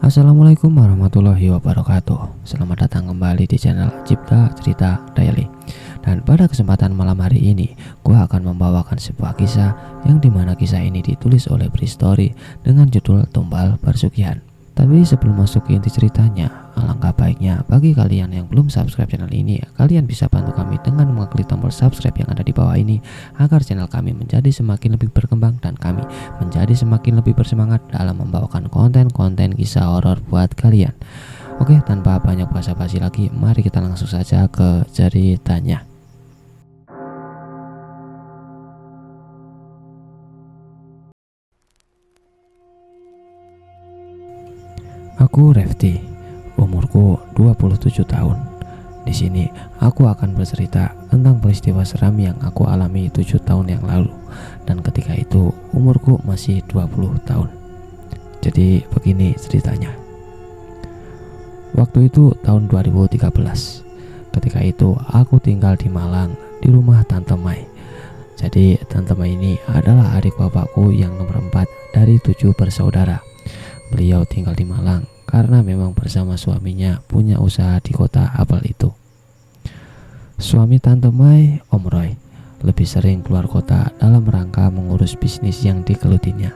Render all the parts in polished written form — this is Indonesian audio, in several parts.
Assalamualaikum warahmatullahi wabarakatuh. Selamat datang kembali di channel Cipta Cerita Daily. Dan pada kesempatan malam hari ini, gua akan membawakan sebuah kisah yang dimana kisah ini ditulis oleh Bristory dengan judul Tumbal Persugihan. Tapi sebelum masuk ke inti ceritanya, alangkah baiknya bagi kalian yang belum subscribe channel ini, kalian bisa bantu kami dengan mengklik tombol subscribe yang ada di bawah ini agar channel kami menjadi semakin lebih berkembang dan kami menjadi semakin lebih bersemangat dalam membawakan konten-konten kisah horor buat kalian. Oke, tanpa banyak basa-basi lagi, mari kita langsung saja ke ceritanya. Aku Refti, umurku 27 tahun. Di sini aku akan bercerita tentang peristiwa seram yang aku alami 7 tahun yang lalu, dan ketika itu umurku masih 20 tahun. Jadi begini ceritanya. Waktu itu tahun 2013. Ketika itu aku tinggal di Malang di rumah Tante Mai. Jadi Tante Mai ini adalah adik bapakku yang nomor 4 dari 7 bersaudara. Beliau tinggal di Malang karena memang bersama suaminya punya usaha di kota apel itu. Suami Tante Mai, Om Roy, lebih sering keluar kota dalam rangka mengurus bisnis yang digelutinya.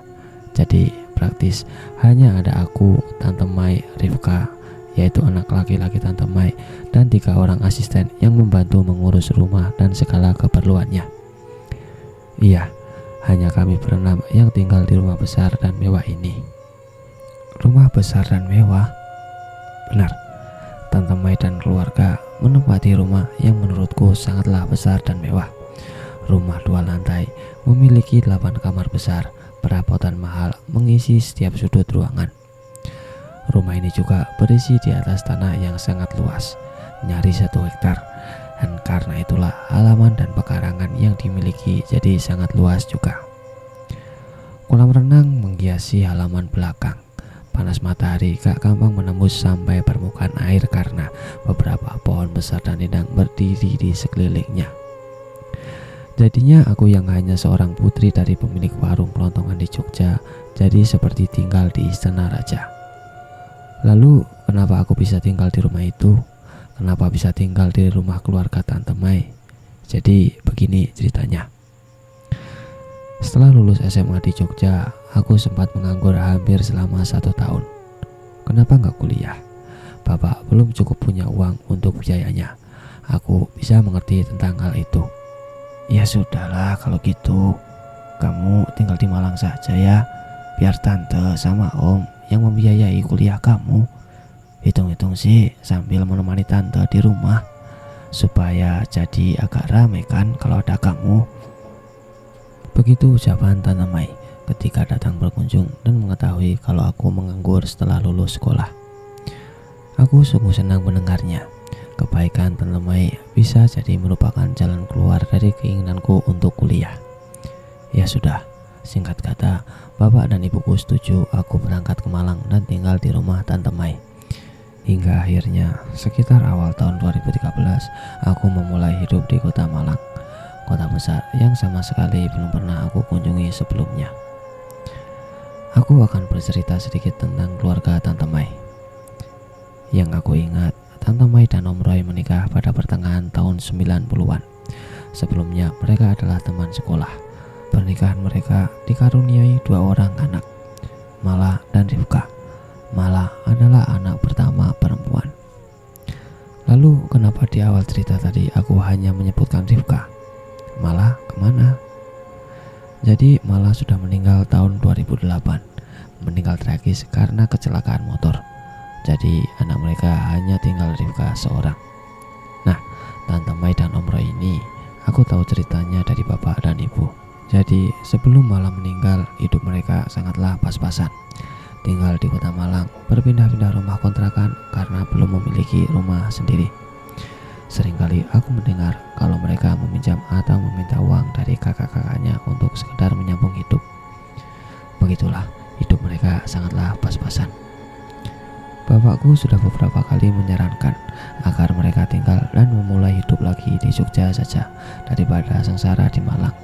Jadi praktis hanya ada aku, Tante Mai, Rifka, yaitu anak laki-laki Tante Mai, dan 3 orang asisten yang membantu mengurus rumah dan segala keperluannya. Iya, hanya kami berenam yang tinggal di rumah besar dan mewah ini. Rumah besar dan mewah? Benar, Tante Mai dan keluarga menempati rumah yang menurutku sangatlah besar dan mewah. Rumah 2 lantai, memiliki 8 kamar besar, perabotan mahal mengisi setiap sudut ruangan. Rumah ini juga berisi di atas tanah yang sangat luas, nyaris 1 hektar, dan karena itulah halaman dan pekarangan yang dimiliki jadi sangat luas juga. Kolam renang menghiasi halaman belakang. Panas matahari gak gampang menembus sampai permukaan air karena beberapa pohon besar dan rindang berdiri di sekelilingnya. Jadinya aku yang hanya seorang putri dari pemilik warung kelontongan di Jogja, jadi seperti tinggal di istana raja. Lalu kenapa aku bisa tinggal di rumah itu? Kenapa bisa tinggal di rumah keluarga Tante Mai? Jadi begini ceritanya. Setelah lulus SMA di Jogja, aku sempat menganggur hampir selama 1 tahun. Kenapa nggak kuliah? Bapak belum cukup punya uang untuk biayanya. Aku bisa mengerti tentang hal itu. Ya sudahlah kalau gitu, kamu tinggal di Malang saja ya. Biar tante sama om yang membiayai kuliah kamu. Hitung-hitung sih sambil menemani tante di rumah, supaya jadi agak ramai kan kalau ada kamu. Begitu ucapan Tante Mai ketika datang berkunjung dan mengetahui kalau aku menganggur setelah lulus sekolah. Aku sungguh senang mendengarnya. Kebaikan Tante Mai bisa jadi merupakan jalan keluar dari keinginanku untuk kuliah. Ya sudah, singkat kata, bapak dan ibuku setuju aku berangkat ke Malang dan tinggal di rumah Tante Mai. Hingga akhirnya sekitar awal tahun 2013 aku memulai hidup di kota Malang, kota besar yang sama sekali belum pernah aku kunjungi sebelumnya. Aku akan bercerita sedikit tentang keluarga Tante Mai. Yang aku ingat, Tante Mai dan Om Roy menikah pada pertengahan tahun 90-an. Sebelumnya mereka adalah teman sekolah. Pernikahan mereka dikaruniai 2 orang anak, Mala dan Rifka. Mala adalah anak pertama perempuan. Lalu kenapa di awal cerita tadi aku hanya menyebutkan Rifka? Mala kemana? Jadi Mala sudah meninggal tahun 2008. Meninggal tragis karena kecelakaan motor. Jadi anak mereka hanya tinggal Rifka seorang. Nah, Tante Mai dan Om Roy ini aku tahu ceritanya dari bapak dan ibu. Jadi sebelum Mala meninggal, hidup mereka sangatlah pas-pasan. Tinggal di kota Malang, berpindah-pindah rumah kontrakan karena belum memiliki rumah sendiri. Seringkali aku mendengar kalau mereka meminjam atau meminta uang dari kakak-kakaknya untuk sekedar menyambung hidup. Begitulah hidup mereka sangatlah pas-pasan. Bapakku sudah beberapa kali menyarankan agar mereka tinggal dan memulai hidup lagi di Jogja saja daripada sengsara di Malang.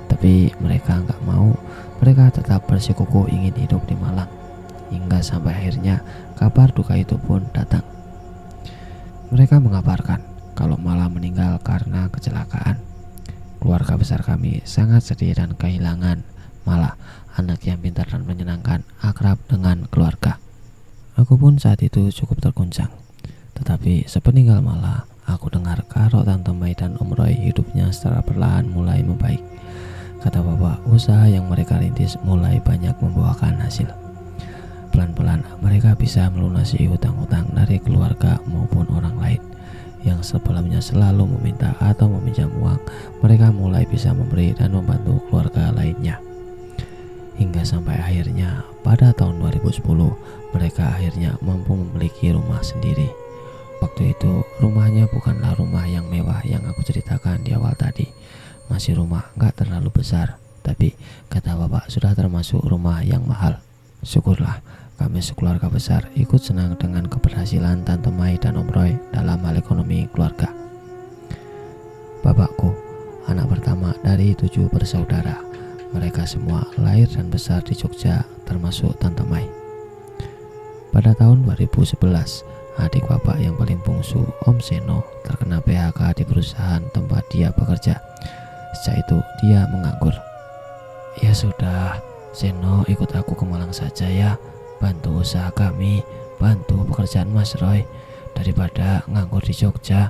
Tapi mereka nggak mau, mereka tetap bersikukuh ingin hidup di Malang. hingga sampai akhirnya kabar duka itu pun datang. Mereka mengabarkan kalau Mala meninggal karena kecelakaan. Keluarga besar kami sangat sedih dan kehilangan Mala, anak yang pintar dan menyenangkan, akrab dengan keluarga. Aku pun saat itu cukup terguncang. Tetapi sepeninggal Mala, aku dengar kalau Tante Mai dan Om Roy hidupnya secara perlahan mulai membaik. Kata bapak, usaha yang mereka rintis mulai banyak membuahkan hasil. Pelan-pelan mereka bisa melunasi hutang-hutang dari keluarga maupun orang lain yang sebelumnya selalu meminta atau meminjam uang. Mereka mulai bisa memberi dan membantu keluarga lainnya. Hingga sampai akhirnya pada tahun 2010 mereka akhirnya mampu memiliki rumah sendiri. Waktu itu rumahnya bukanlah rumah yang mewah yang aku ceritakan di awal tadi. Masih rumah gak terlalu besar, tapi kata bapak sudah termasuk rumah yang mahal. Syukurlah kami sekeluarga besar ikut senang dengan keberhasilan Tante Mai dan Om Roy dalam hal ekonomi keluarga. Bapakku anak pertama dari 7 bersaudara. Mereka semua lahir dan besar di Jogja, termasuk Tante Mai. Pada tahun 2011, adik bapak yang paling bungsu, Om Seno, terkena PHK di perusahaan tempat dia bekerja. Sejak itu dia menganggur. Ya sudah, Seno ikut aku ke Malang saja ya, bantu usaha kami, bantu pekerjaan Mas Roy, daripada nganggur di Jogja.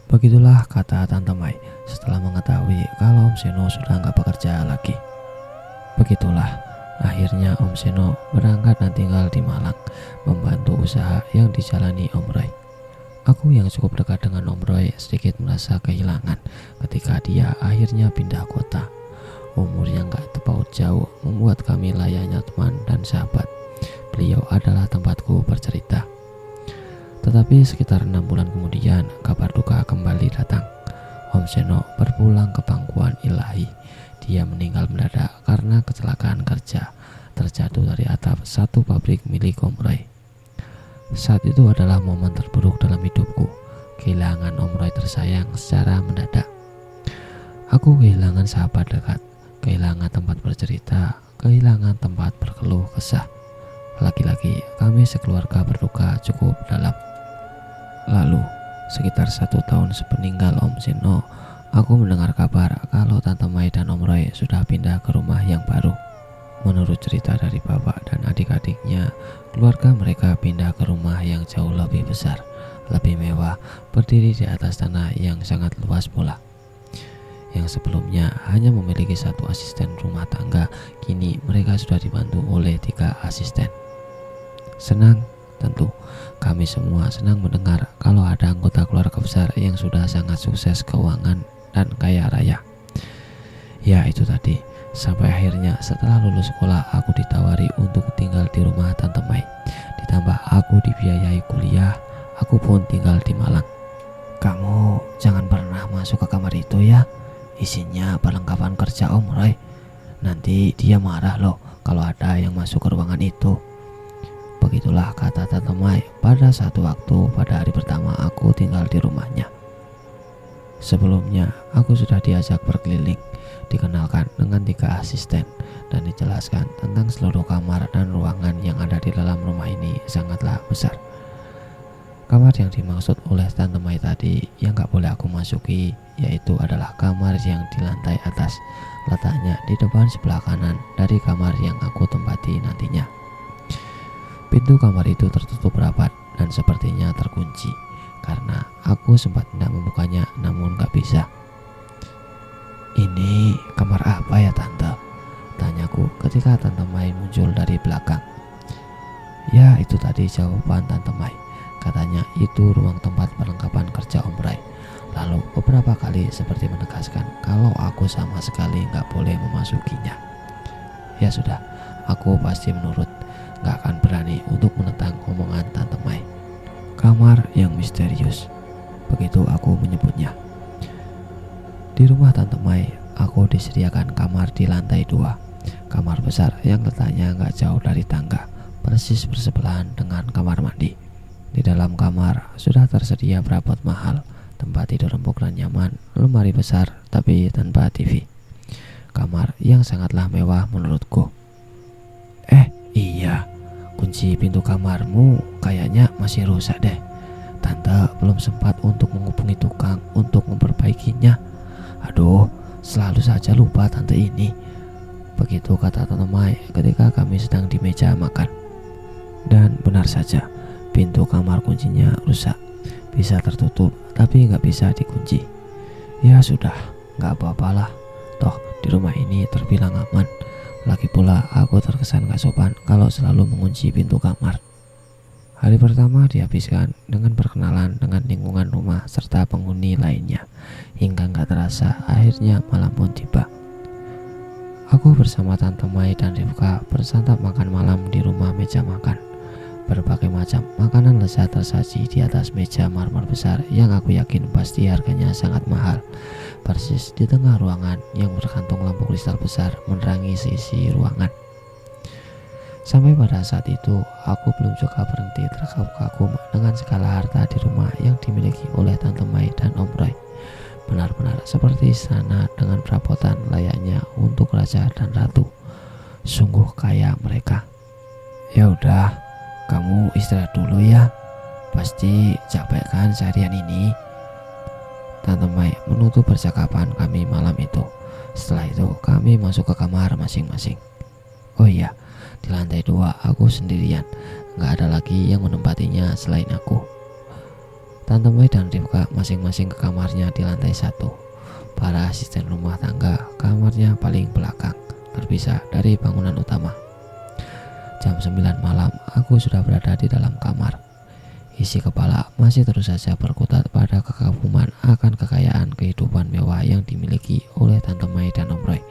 Begitulah kata Tante Mai setelah mengetahui kalau Om Seno sudah nggak bekerja lagi. Begitulah akhirnya Om Seno berangkat dan tinggal di Malang, membantu usaha yang dijalani Om Roy. Aku yang cukup dekat dengan Om Roy sedikit merasa kehilangan ketika dia akhirnya pindah kota. Umur yang gak terpaut jauh membuat kami layaknya teman dan sahabat. Beliau adalah tempatku bercerita. Tetapi sekitar 6 bulan kemudian kabar duka kembali datang. Om Seno berpulang ke pangkuan ilahi. Dia meninggal mendadak karena kecelakaan kerja, terjatuh dari atap satu pabrik milik Om Roy. Saat itu adalah momen terburuk dalam hidupku, kehilangan Om Roy tersayang secara mendadak. Aku kehilangan sahabat dekat, kehilangan tempat bercerita, kehilangan tempat berkeluh kesah. Lagi-lagi kami sekeluarga berduka cukup dalam. Lalu, sekitar 1 tahun sepeninggal Om Seno, aku mendengar kabar kalau Tante Mai dan Om Roy sudah pindah ke rumah yang baru. Menurut cerita dari bapak dan adik-adiknya, keluarga mereka pindah ke rumah yang jauh lebih besar, lebih mewah, berdiri di atas tanah yang sangat luas pula. Yang sebelumnya hanya memiliki 1 asisten rumah tangga, kini mereka sudah dibantu oleh 3 asisten. Senang, tentu. Kami semua senang mendengar kalau ada anggota keluarga besar yang sudah sangat sukses keuangan dan kaya raya. Ya itu tadi. Sampai akhirnya setelah lulus sekolah aku ditawari untuk tinggal di rumah Tante Mai. Ditambah aku dibiayai kuliah, aku pun tinggal di Malang. Kamu jangan pernah masuk ke kamar itu ya, isinya perlengkapan kerja Om Roy. Nanti dia marah loh kalau ada yang masuk ke ruangan itu. Begitulah kata Tante Mai pada satu waktu pada hari pertama aku tinggal di rumahnya. Sebelumnya aku sudah diajak berkeliling, dikenalkan dengan 3 asisten dan dijelaskan tentang seluruh kamar dan ruangan yang ada di dalam rumah ini sangatlah besar. Kamar yang dimaksud oleh Tante Mai tadi yang gak boleh aku masuki yaitu adalah kamar yang di lantai atas, letaknya di depan sebelah kanan dari kamar yang aku tempati nantinya. Pintu kamar itu tertutup rapat dan sepertinya terkunci karena aku sempat hendak membukanya namun gak bisa. Ini kamar apa ya Tante? Tanyaku ketika Tante Mai muncul dari belakang. Ya itu tadi jawaban Tante Mai. Katanya itu ruang tempat perlengkapan kerja Om Roy. Lalu beberapa kali seperti menegaskan kalau aku sama sekali gak boleh memasukinya. Ya sudah, aku pasti menurut, gak akan berani untuk menentang omongan Tante Mai. Kamar yang misterius, begitu aku menyebutnya. Di rumah Tante Mai, aku disediakan kamar di lantai 2. Kamar besar yang letaknya gak jauh dari tangga, persis bersebelahan dengan kamar mandi. Di dalam kamar sudah tersedia perabot mahal, tempat tidur empuk dan nyaman, lemari besar tapi tanpa TV. Kamar yang sangatlah mewah menurutku. Iya, Kunci pintu kamarmu kayaknya masih rusak deh. Tante belum sempat untuk menghubungi tukang untuk memperbaikinya. Aduh, selalu saja lupa tante ini. Begitu kata Tante Mai ketika kami sedang di meja makan. Dan benar saja, pintu kamar kuncinya rusak. Bisa tertutup tapi nggak bisa dikunci. Ya sudah, nggak apa-apalah. Toh di rumah ini terbilang aman. Lagi pula aku terkesan gak sopan kalau selalu mengunci pintu kamar. Hari pertama dihabiskan dengan berkenalan dengan lingkungan rumah serta penghuni lainnya. Hingga gak terasa akhirnya malam pun tiba. Aku bersama Tante Mai dan Rifka bersantap makan malam di rumah meja makan. Berbagai macam makanan lezat tersaji di atas meja marmer besar yang aku yakin pasti harganya sangat mahal. Persis di tengah ruangan yang berkantung lampu kristal besar menerangi sisi ruangan. Sampai pada saat itu, aku belum juga berhenti terkagum-kagum dengan segala harta di rumah yang dimiliki oleh Tante Mai dan Om Roy. Benar-benar seperti istana dengan perabotan layaknya untuk raja dan ratu. Sungguh kaya mereka. Ya udah, kamu istirahat dulu ya. Pasti capek kan seharian ini. Tante Mai menutup percakapan kami malam itu. Setelah itu kami masuk ke kamar masing-masing. Oh iya, di lantai 2 aku sendirian. Gak ada lagi yang menempatinya selain aku. Tante Mai dan Rifka masing-masing ke kamarnya di lantai 1. Para asisten rumah tangga kamarnya paling belakang, terpisah dari bangunan utama. Jam 9 malam aku sudah berada di dalam kamar. Isi kepala masih terus saja berkutat pada kekaguman akan kekayaan kehidupan mewah yang dimiliki oleh Tante Mai dan Om Roy.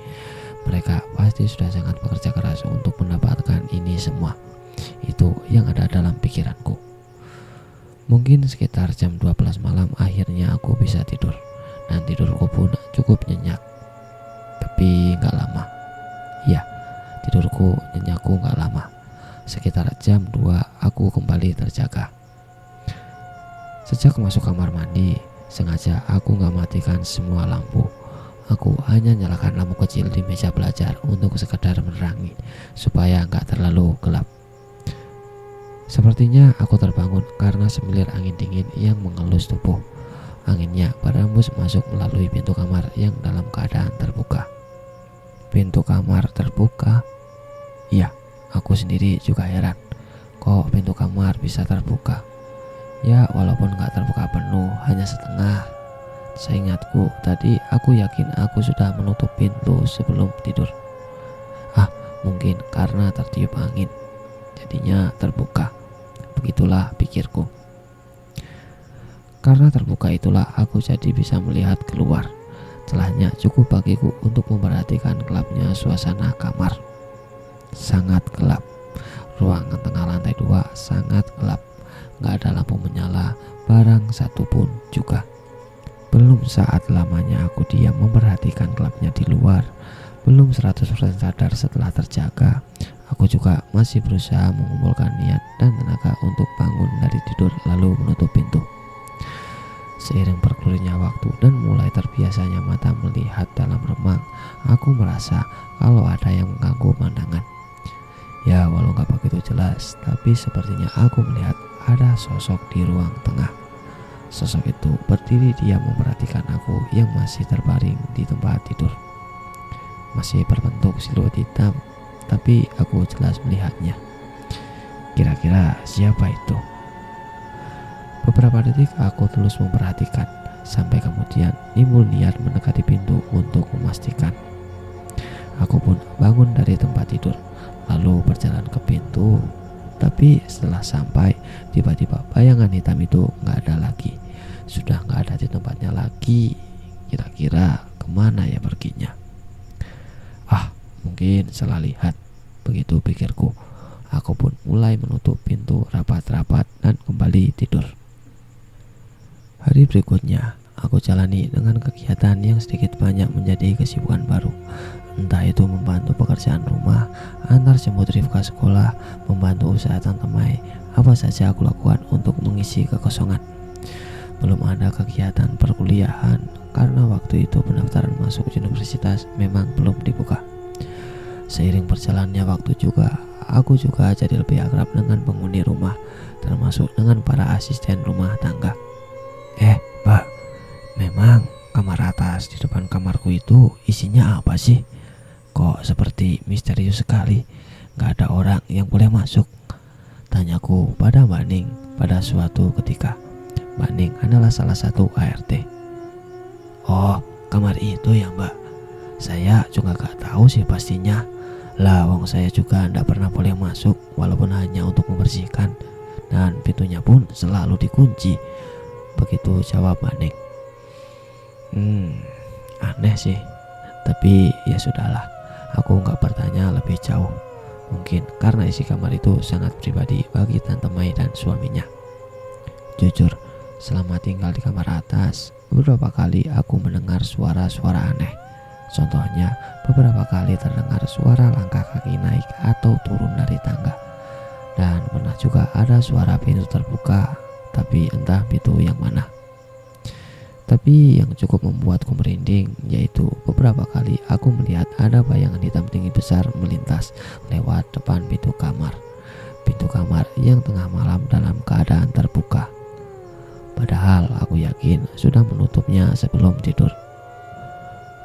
Mereka pasti sudah sangat bekerja keras untuk mendapatkan ini semua. Itu yang ada dalam pikiranku. Mungkin sekitar jam 12 malam akhirnya aku bisa tidur. Dan tidurku pun cukup nyenyak. Tapi gak lama. Ya, tidurku nyenyakku gak lama. Sekitar jam 2 aku kembali terjaga. Sejak masuk kamar mandi, sengaja aku gak matikan semua lampu. Aku hanya nyalakan lampu kecil di meja belajar untuk sekedar menerangi, supaya gak terlalu gelap. Sepertinya aku terbangun karena semilir angin dingin yang mengelus tubuh. Anginnya berembus masuk melalui pintu kamar yang dalam keadaan terbuka. Pintu kamar terbuka? Iya, aku sendiri juga heran. Kok pintu kamar bisa terbuka? Ya walaupun gak terbuka penuh, hanya setengah. Seingatku tadi aku yakin aku sudah menutup pintu sebelum tidur. Mungkin karena tertiup angin, jadinya terbuka. Begitulah pikirku. Karena terbuka itulah aku jadi bisa melihat keluar. Celahnya cukup bagiku untuk memperhatikan gelapnya suasana kamar. Sangat gelap. Ruangan tengah lantai 2 sangat gelap. Gak ada lampu menyala, barang satupun juga. Belum saat lamanya aku diam memperhatikan gelapnya di luar. Belum 100% sadar setelah terjaga. Aku juga masih berusaha mengumpulkan niat dan tenaga untuk bangun dari tidur lalu menutup pintu. Seiring bergulirnya waktu dan mulai terbiasanya mata melihat dalam remang, aku merasa kalau ada yang mengganggu pandangan. Ya walau gak begitu jelas, tapi sepertinya aku melihat ada sosok di ruang tengah. Sosok itu berdiri diam memperhatikan aku yang masih terbaring di tempat tidur. Masih berbentuk siluet hitam, tapi aku jelas melihatnya. Kira-kira siapa itu? Beberapa detik aku terus memperhatikan, sampai kemudian timbul niat mendekati pintu untuk memastikan. Aku pun bangun dari tempat tidur, lalu berjalan ke pintu. Tapi setelah sampai, tiba-tiba bayangan hitam itu gak ada lagi. Sudah gak ada di tempatnya lagi. Kira-kira kemana ya perginya? Mungkin salah lihat. Begitu pikirku. Aku pun mulai menutup pintu rapat-rapat dan kembali tidur. Hari berikutnya, aku jalani dengan kegiatan yang sedikit banyak menjadi kesibukan baru. Entah itu membantu pekerjaan rumah, antar jemput Rifka sekolah, membantu usaha Tante Mai, apa saja aku lakukan untuk mengisi kekosongan. Belum ada kegiatan perkuliahan karena waktu itu pendaftaran masuk universitas memang belum dibuka. Seiring berjalannya waktu juga, aku juga jadi lebih akrab dengan penghuni rumah, termasuk dengan para asisten rumah tangga. Mbak, memang kamar atas di depan kamarku itu isinya apa sih? Kok seperti misterius sekali, gak ada orang yang boleh masuk? Tanyaku pada Mbak Ning pada suatu ketika. Mbak Ning adalah salah satu ART. Oh, kamar itu ya Mbak. Saya juga gak tahu sih pastinya. Lah, wong saya juga ndak pernah boleh masuk walaupun hanya untuk membersihkan, dan pintunya pun selalu dikunci. Begitu jawab Mbak Ning. Aneh sih. Tapi ya sudahlah, aku nggak bertanya lebih jauh. Mungkin karena isi kamar itu sangat pribadi bagi Tante Mai dan suaminya. Jujur, selama tinggal di kamar atas, beberapa kali aku mendengar suara-suara aneh. Contohnya, beberapa kali terdengar suara langkah kaki naik atau turun dari tangga. Dan pernah juga ada suara pintu terbuka, tapi entah pintu yang mana. Tapi yang cukup membuatku merinding yaitu beberapa kali aku melihat ada bayangan hitam tinggi besar melintas lewat depan pintu kamar. Pintu kamar yang tengah malam dalam keadaan terbuka. Padahal aku yakin sudah menutupnya sebelum tidur.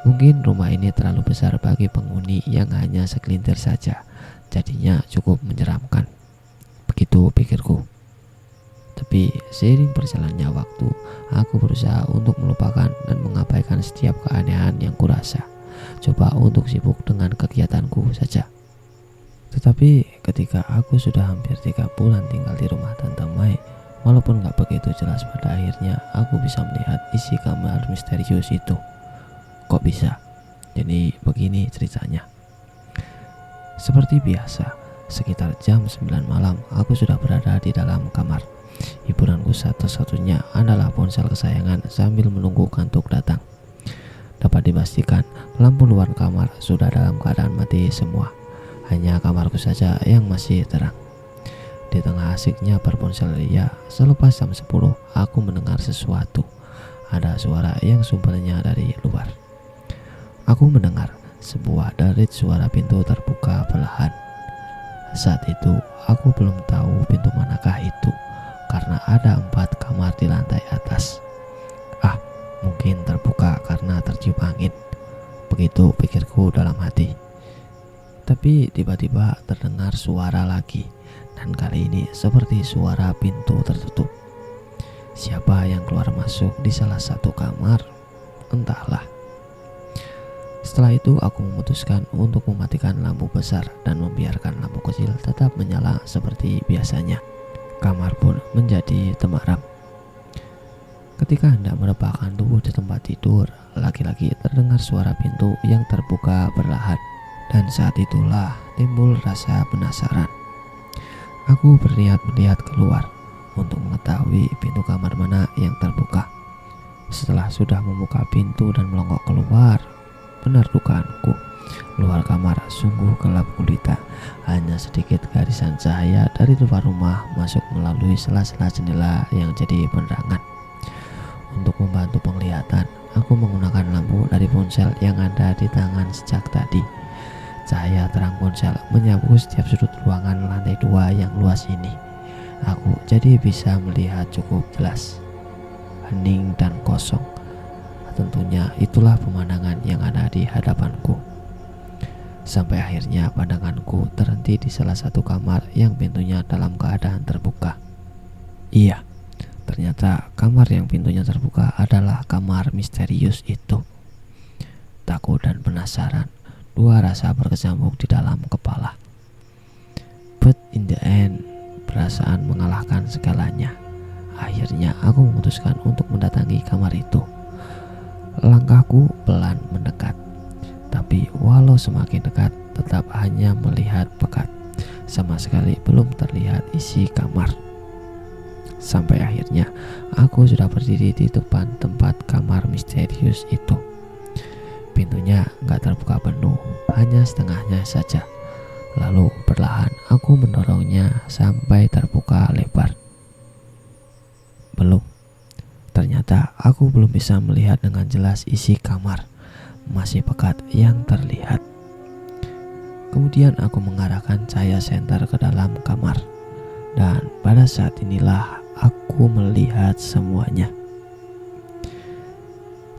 Mungkin rumah ini terlalu besar bagi penghuni yang hanya segelintir saja, jadinya cukup menyeramkan. Begitu pikirku. Tapi seiring berjalannya waktu, aku berusaha untuk melupakan dan mengabaikan setiap keanehan yang kurasa. Coba untuk sibuk dengan kegiatanku saja. Tetapi ketika aku sudah hampir 3 bulan tinggal di rumah Tante Mai, walaupun gak begitu jelas, pada akhirnya aku bisa melihat isi kamar misterius itu. Kok bisa? Jadi begini ceritanya. Seperti biasa, sekitar jam 9 malam aku sudah berada di dalam kamar. Hiburanku satu-satunya adalah ponsel kesayangan sambil menunggu kantuk datang. Dapat dipastikan lampu luar kamar sudah dalam keadaan mati semua. Hanya kamarku saja yang masih terang. Di tengah asiknya berponsel ria, selepas jam 10 aku mendengar sesuatu. Ada suara yang sumbernya dari luar. Aku mendengar sebuah derit suara pintu terbuka perlahan. Saat itu aku belum tahu pintu manakah itu, karena ada 4 kamar di lantai atas. Mungkin terbuka karena tertiup angin. Begitu pikirku dalam hati. Tapi tiba-tiba terdengar suara lagi, dan kali ini seperti suara pintu tertutup. Siapa yang keluar masuk di salah satu kamar? Entahlah. Setelah itu aku memutuskan untuk mematikan lampu besar dan membiarkan lampu kecil tetap menyala seperti biasanya. Kamar pun menjadi temaram. Ketika hendak merebahkan tubuh di tempat tidur, lagi-lagi terdengar suara pintu yang terbuka perlahan. Dan saat itulah timbul rasa penasaran. Aku berniat melihat keluar untuk mengetahui pintu kamar mana yang terbuka. Setelah sudah membuka pintu dan melongok keluar, benar dugaanku, luar kamar sungguh gelap gulita. Hanya sedikit garisan cahaya dari luar rumah masuk melalui sela-sela jendela yang jadi penerangan. Untuk membantu penglihatan, aku menggunakan lampu dari ponsel yang ada di tangan sejak tadi. Cahaya terang ponsel menyapu setiap sudut ruangan lantai 2 yang luas ini. Aku jadi bisa melihat cukup jelas. Hening dan kosong. Tentunya itulah pemandangan yang ada di hadapanku. Sampai akhirnya pandanganku terhenti di salah satu kamar yang pintunya dalam keadaan terbuka. Iya, ternyata kamar yang pintunya terbuka adalah kamar misterius itu. Takut dan penasaran, dua rasa berkecamuk di dalam kepala. But in the end, perasaan mengalahkan segalanya. Akhirnya aku memutuskan untuk mendatangi kamar itu. Langkahku pelan mendekat. Tapi walau semakin dekat, tetap hanya melihat pekat. Sama sekali belum terlihat isi kamar. Sampai akhirnya aku sudah berdiri di depan tempat kamar misterius itu. Pintunya gak terbuka penuh, hanya setengahnya saja. Lalu perlahan aku mendorongnya sampai terbuka lebar. Belum. Ternyata aku belum bisa melihat dengan jelas isi kamar. Masih pekat yang terlihat. Kemudian aku mengarahkan cahaya senter ke dalam kamar. Dan pada saat inilah aku melihat semuanya.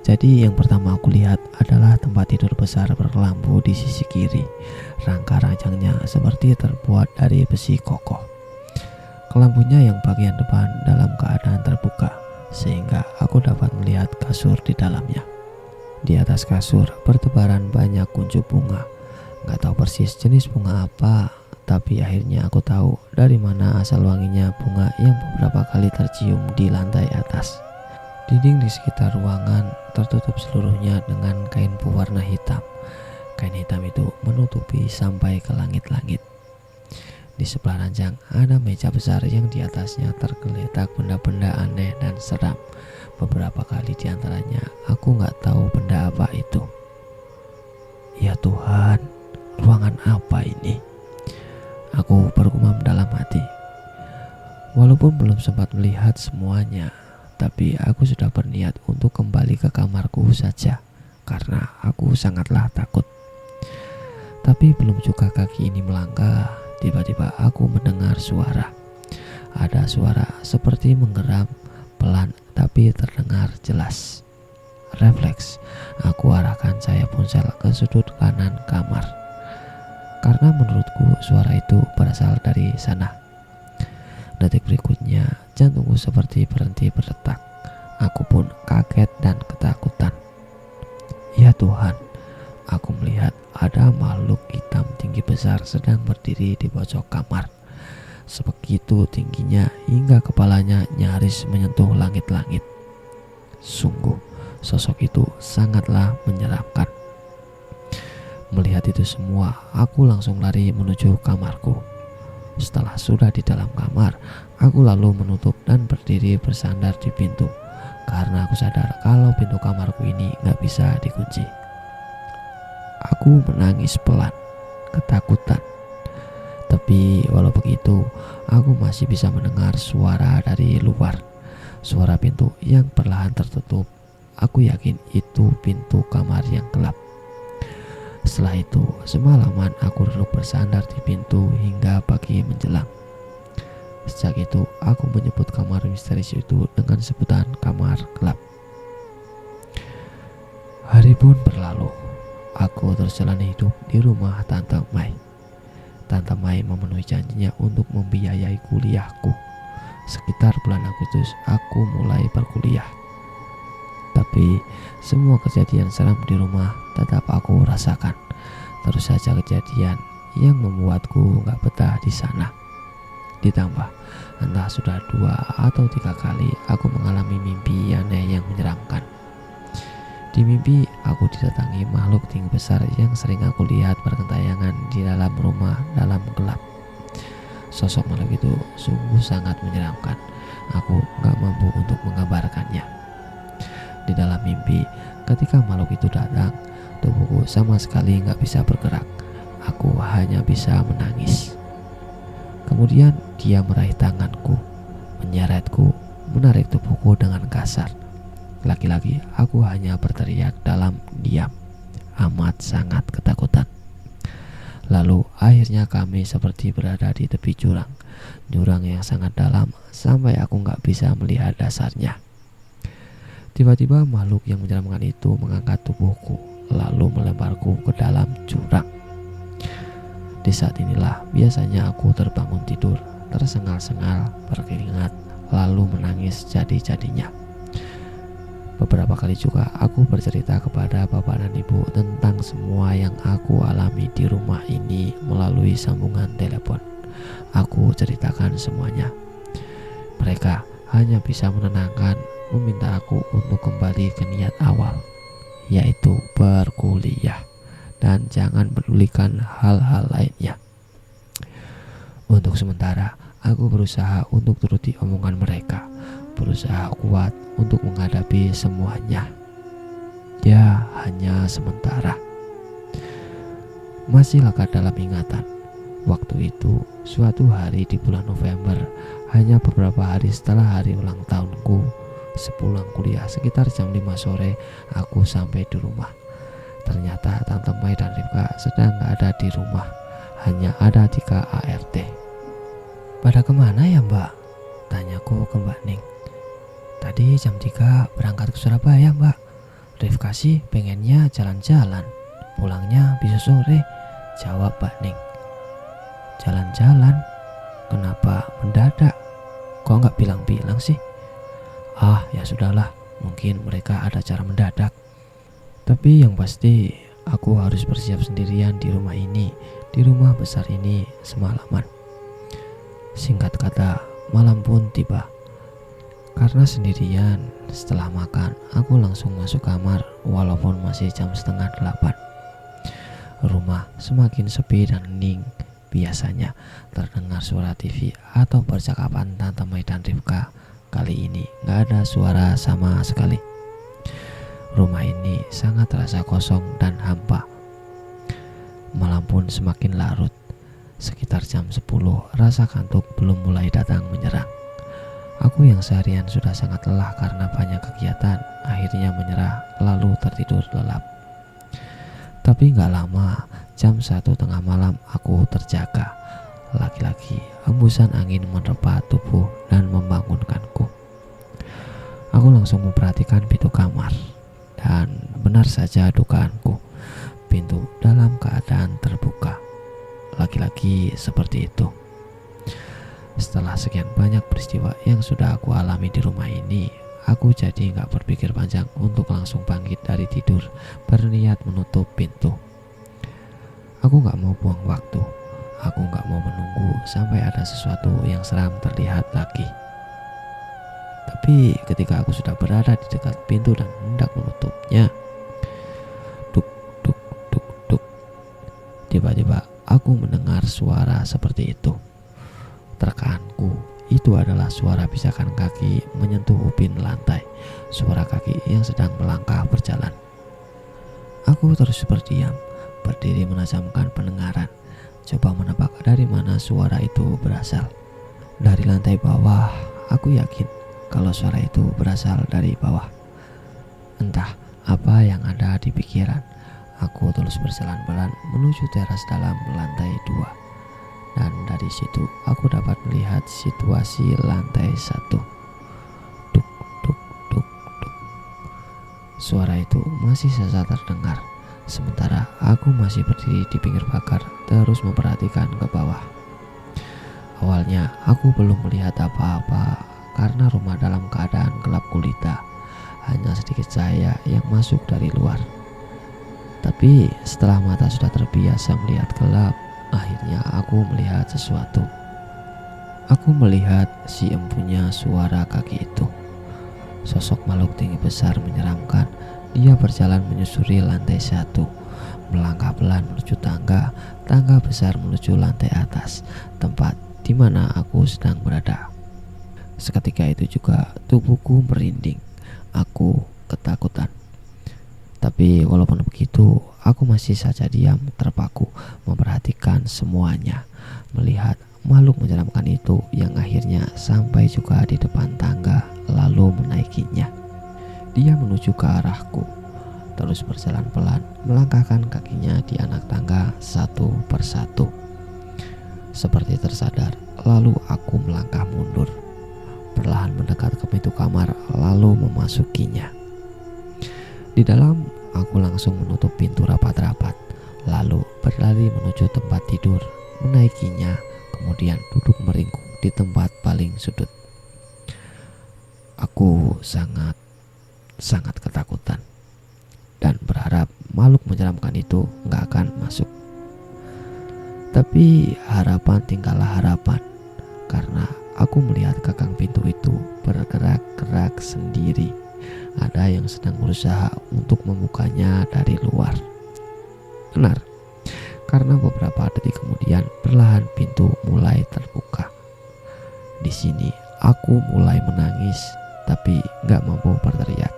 Jadi yang pertama aku lihat adalah tempat tidur besar berkelambu di sisi kiri. Rangka ranjangnya seperti terbuat dari besi kokoh. Kelambunya yang bagian depan dalam keadaan terbuka, sehingga aku dapat melihat kasur di dalamnya. Di atas kasur bertebaran banyak kuncup bunga. Gak tahu persis jenis bunga apa, tapi akhirnya aku tahu dari mana asal wanginya bunga yang beberapa kali tercium di lantai atas. Dinding di sekitar ruangan tertutup seluruhnya dengan kain berwarna hitam. Kain hitam itu menutupi sampai ke langit-langit. Di sebelah ranjang ada meja besar yang di atasnya tergeletak benda-benda aneh dan seram. Beberapa kali di antaranya aku gak tahu benda apa itu. Ya Tuhan, ruangan apa ini? Aku bergumam dalam hati. Walaupun belum sempat melihat semuanya, tapi aku sudah berniat untuk kembali ke kamarku saja karena aku sangatlah takut. Tapi belum juga kaki ini melangkah, tiba-tiba aku mendengar suara. Ada suara seperti menggeram pelan tapi terdengar jelas. Refleks, aku arahkan cahaya ponsel ke sudut kanan kamar. Karena menurutku suara itu berasal dari sana. Detik berikutnya, jantungku seperti berhenti berdetak. Aku pun kaget dan ketakutan. Ya Tuhan, aku melihat ada makhluk hitam tinggi besar sedang berdiri di pojok kamar. Sebegitu tingginya hingga kepalanya nyaris menyentuh langit-langit. Sungguh, sosok itu sangatlah menyeramkan. Melihat itu semua, aku langsung lari menuju kamarku. Setelah sudah di dalam kamar, aku lalu menutup dan berdiri bersandar di pintu karena aku sadar kalau pintu kamarku ini gak bisa dikunci. Aku menangis pelan, ketakutan. Tapi walau begitu, aku masih bisa mendengar suara dari luar. Suara pintu yang perlahan tertutup. Aku yakin itu pintu kamar yang gelap. Setelah itu, semalaman aku duduk bersandar di pintu hingga pagi menjelang. Sejak itu, aku menyebut kamar misterius itu dengan sebutan kamar gelap. Hari pun berlalu. Aku terus jalani hidup di rumah Tante Mai. Tante Mai memenuhi janjinya untuk membiayai kuliahku. Sekitar bulan Agustus, aku mulai berkuliah. Tapi semua kejadian seram di rumah tetap aku rasakan. Terus saja kejadian yang membuatku gak betah di sana. Ditambah entah sudah 2 atau 3 kali aku mengalami mimpi aneh yang menyeramkan. Di mimpi aku didatangi makhluk tinggi besar yang sering aku lihat bergentayangan di dalam rumah dalam gelap. Sosok makhluk itu sungguh sangat menyeramkan. Aku gak mampu untuk menggambarkannya. Di dalam mimpi, ketika makhluk itu datang, tubuhku sama sekali gak bisa bergerak. Aku hanya bisa menangis. Kemudian dia meraih tanganku, menyeretku, menarik tubuhku dengan kasar. Lagi-lagi aku hanya berteriak dalam diam, amat sangat ketakutan. Lalu akhirnya kami seperti berada di tepi jurang yang sangat dalam sampai aku gak bisa melihat dasarnya. Tiba-tiba makhluk yang menyeramkan itu mengangkat tubuhku lalu melemparku ke dalam jurang. Di saat inilah biasanya aku terbangun tidur, tersengal-sengal, berkeringat, lalu menangis jadi-jadinya. Beberapa kali juga aku bercerita kepada bapak dan ibu tentang semua yang aku alami di rumah ini melalui sambungan telepon. Aku ceritakan semuanya. Mereka hanya bisa menenangkan, meminta aku untuk kembali ke niat awal, yaitu berkuliah, dan jangan pedulikan hal-hal lainnya. Untuk sementara, aku berusaha untuk turuti omongan mereka, berusaha kuat untuk menghadapi semuanya. Ya, hanya sementara. Masih lekat dalam ingatan. Waktu itu, suatu hari di bulan November, hanya beberapa hari setelah hari ulang tahunku, sepulang kuliah sekitar jam 5 sore, aku sampai di rumah. Ternyata Tante Mai dan Rifka sedang gak ada di rumah. hanya ada 3 ART. "Pada kemana ya Mbak?" tanyaku ke Mbak Ning. "Tadi jam 3 berangkat ke Surabaya Mbak. Rifka sih pengennya jalan-jalan, pulangnya bisa sore," jawab Mbak Ning. "Jalan-jalan? Kenapa mendadak? Kok nggak bilang-bilang sih?" "Ah ya sudahlah, mungkin mereka ada cara mendadak. Tapi yang pasti aku harus bersiap sendirian di rumah ini, di rumah besar ini semalaman." Singkat kata, malam pun tiba. Karena sendirian, setelah makan, aku langsung masuk kamar walaupun masih jam setengah 8. Rumah semakin sepi dan hening. Biasanya terdengar suara TV atau percakapan Tante Mai dan Rifka. Kali ini gak ada suara sama sekali. Rumah ini sangat terasa kosong dan hampa. Malam pun semakin larut. Sekitar jam 10, rasa kantuk belum mulai datang menyerang. Aku yang seharian sudah sangat lelah karena banyak kegiatan, akhirnya menyerah lalu tertidur lelap. Tapi gak lama, jam 1 tengah malam aku terjaga. Lagi-lagi hembusan angin menerpa tubuh dan membangunkanku. Aku langsung memperhatikan pintu kamar. Dan benar saja dugaanku, pintu dalam keadaan terbuka. Lagi-lagi seperti itu. Setelah sekian banyak peristiwa yang sudah aku alami di rumah ini, aku jadi gak berpikir panjang untuk langsung bangkit dari tidur, berniat menutup pintu. Aku gak mau buang waktu. Aku gak mau menunggu sampai ada sesuatu yang seram terlihat lagi. Tapi ketika aku sudah berada di dekat pintu dan hendak menutupnya, duk duk duk duk, tiba-tiba aku mendengar suara seperti itu. Terkaanku, itu adalah suara pisakan kaki menyentuh ubin lantai, suara kaki yang sedang melangkah berjalan. Aku terus berdiam, berdiri menajamkan pendengaran, coba menebak dari mana suara itu berasal. Dari lantai bawah, aku yakin kalau suara itu berasal dari bawah. Entah apa yang ada di pikiran, aku terus berjalan pelan menuju teras dalam lantai 2. Dan dari situ aku dapat melihat situasi lantai 1. Duk, duk, duk, duk. Suara itu masih saja terdengar, sementara aku masih berdiri di pinggir pagar terus memperhatikan ke bawah. Awalnya aku belum melihat apa-apa karena rumah dalam keadaan gelap gulita, hanya sedikit cahaya yang masuk dari luar. Tapi setelah mata sudah terbiasa melihat gelap, akhirnya aku melihat sesuatu. Aku melihat si empunya suara kaki itu. Sosok makhluk tinggi besar menyeramkan. Dia berjalan menyusuri lantai 1, melangkah pelan menuju tangga, tangga besar menuju lantai atas, tempat di mana aku sedang berada. Seketika itu juga tubuhku merinding. Aku ketakutan. Tapi walaupun begitu, aku masih saja diam terpaku memperhatikan semuanya, melihat makhluk menyeramkan itu yang akhirnya sampai juga di depan tangga lalu menaikinya. Dia menuju ke arahku, terus berjalan pelan melangkahkan kakinya di anak tangga satu persatu. Seperti tersadar, lalu aku melangkah mundur, perlahan mendekat ke pintu kamar lalu memasukinya. Di dalam, aku langsung menutup pintu rapat-rapat, lalu berlari menuju tempat tidur, menaikinya, kemudian duduk meringkuk di tempat paling sudut. Aku sangat ketakutan dan berharap makhluk menyeramkan itu gak akan masuk. Tapi harapan tinggallah harapan, karena aku melihat gagang pintu itu bergerak-gerak sendiri. Ada yang sedang berusaha untuk membukanya dari luar. Benar, karena beberapa detik kemudian perlahan pintu mulai terbuka. Di sini aku mulai menangis, tapi gak mampu berteriak.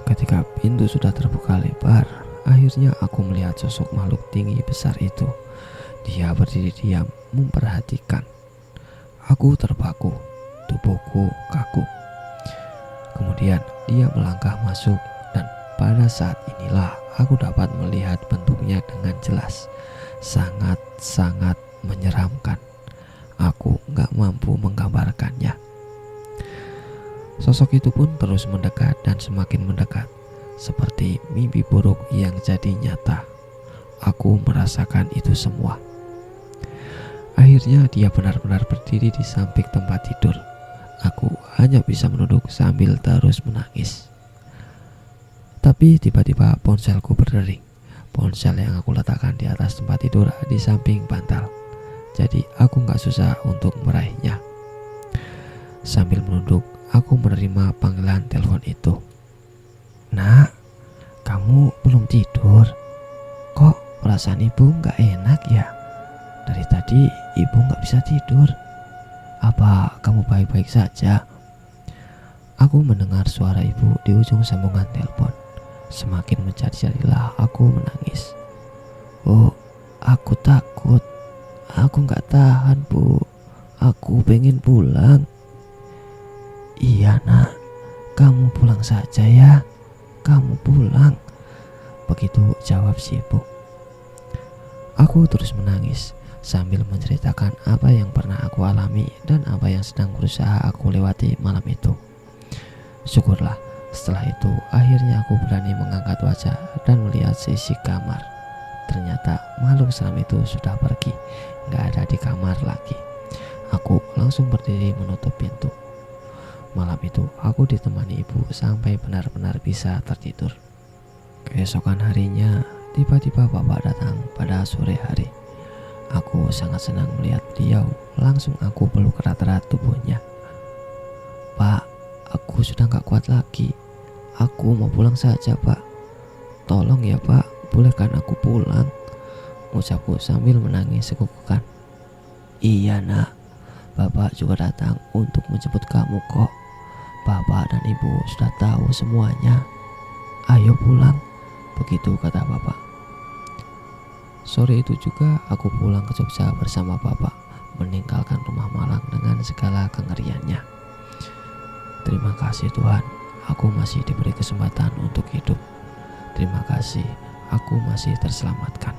Ketika pintu sudah terbuka lebar, akhirnya aku melihat sosok makhluk tinggi besar itu. Dia berdiri diam memperhatikan. Aku terpaku, tubuhku kaku. Kemudian dia melangkah masuk, dan pada saat inilah aku dapat melihat bentuknya dengan jelas. sangat-sangat menyeramkan. Aku gak mampu menggambarkannya. Sosok itu pun terus mendekat dan semakin mendekat, seperti mimpi buruk yang jadi nyata. Aku merasakan itu semua. Akhirnya dia benar-benar berdiri di samping tempat tidur. Aku hanya bisa menunduk sambil terus menangis. Tapi tiba-tiba ponselku berdering. Ponsel yang aku letakkan di atas tempat tidur di samping bantal. Jadi aku gak susah untuk meraihnya. Sambil menunduk, aku menerima panggilan telepon itu. "Nak, kamu belum tidur? Kok perasaan ibu gak enak ya? Dari tadi ibu gak bisa tidur. Apa kamu baik-baik saja?" Aku mendengar suara ibu di ujung sambungan telepon. Semakin menjadi-jadilah aku menangis. "Bu, aku takut. Aku gak tahan, Bu. Aku pengen pulang." "Iya nak, kamu pulang saja ya. Kamu pulang." Begitu jawab si ibu. Aku terus menangis sambil menceritakan apa yang pernah aku alami dan apa yang sedang berusaha aku lewati malam itu. Syukurlah, setelah itu akhirnya aku berani mengangkat wajah dan melihat sisi kamar. Ternyata makhluk seram itu sudah pergi, gak ada di kamar lagi. Aku langsung berdiri menutup pintu. Malam itu aku ditemani ibu sampai benar-benar bisa tertidur. Keesokan harinya tiba-tiba bapak datang pada sore hari. Aku sangat senang melihat beliau. Langsung aku peluk erat-erat tubuhnya. "Pak, aku sudah gak kuat lagi. Aku mau pulang saja, Pak. Tolong ya, Pak, bolehkan aku pulang?" ucapku sambil menangis segugukan. "Iya nak, Bapak juga datang untuk menjemput kamu kok. Bapak dan ibu sudah tahu semuanya. Ayo pulang," begitu kata bapak. Sore itu juga aku pulang ke Jogja bersama bapak, meninggalkan rumah Malang dengan segala kengeriannya. Terima kasih Tuhan, aku masih diberi kesempatan untuk hidup. Terima kasih, aku masih terselamatkan.